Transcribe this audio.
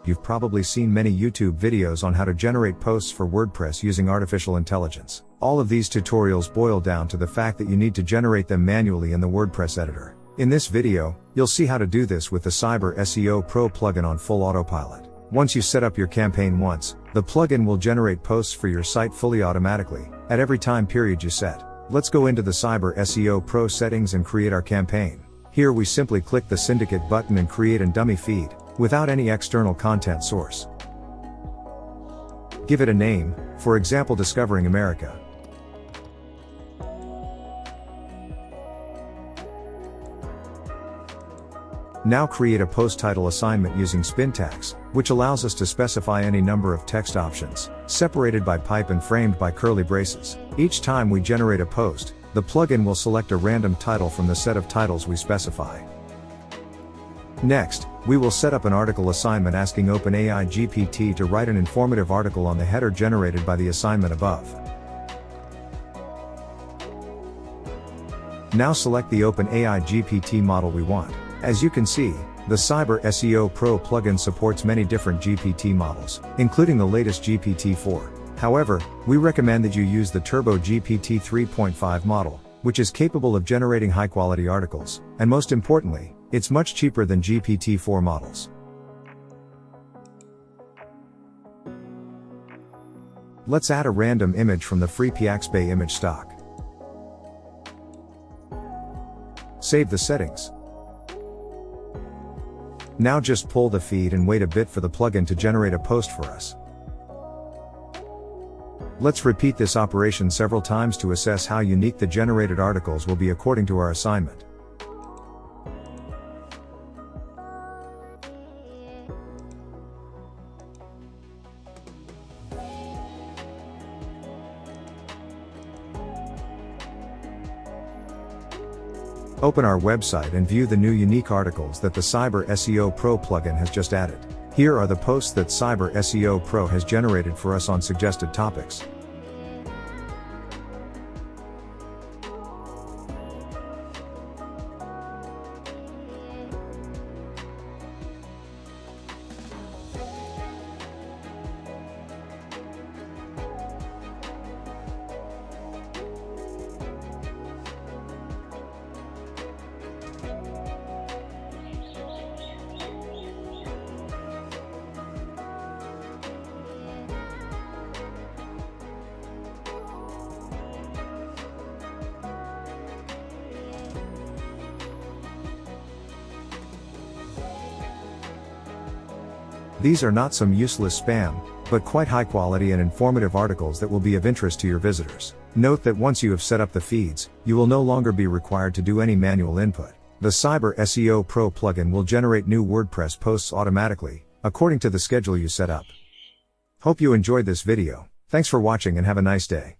You've probably seen many YouTube videos on how to generate posts for WordPress using artificial intelligence. All of these tutorials boil down to the fact that you need to generate them manually in the WordPress editor. In this video, you'll see how to do this with the CyberSEO Pro plugin on full autopilot. Once you set up your campaign once, the plugin will generate posts for your site fully automatically, at every time period you set. Let's go into the CyberSEO Pro settings and create our campaign. Here we simply click the syndicate button and create a dummy feed, without any external content source. Give it a name, for example Discovering America. Now create a post title assignment using Spintax, which allows us to specify any number of text options, separated by pipe and framed by curly braces. Each time we generate a post, the plugin will select a random title from the set of titles we specify. Next, we will set up an article assignment asking OpenAI GPT to write an informative article on the header generated by the assignment above. Now select the OpenAI GPT model we want. As you can see, the CyberSEO Pro plugin supports many different GPT models, including the latest GPT-4. However, we recommend that you use the Turbo GPT 3.5 model, which is capable of generating high-quality articles, and most importantly, it's much cheaper than GPT-4 models. Let's add a random image from the free Pixabay image stock. Save the settings. Now just pull the feed and wait a bit for the plugin to generate a post for us. Let's repeat this operation several times to assess how unique the generated articles will be according to our assignment. Open our website and view the new unique articles that the CyberSEO Pro plugin has just added. Here are the posts that CyberSEO Pro has generated for us on suggested topics. These are not some useless spam, but quite high quality and informative articles that will be of interest to your visitors. Note that once you have set up the feeds, you will no longer be required to do any manual input. The CyberSEO Pro plugin will generate new WordPress posts automatically, according to the schedule you set up. Hope you enjoyed this video. Thanks for watching and have a nice day.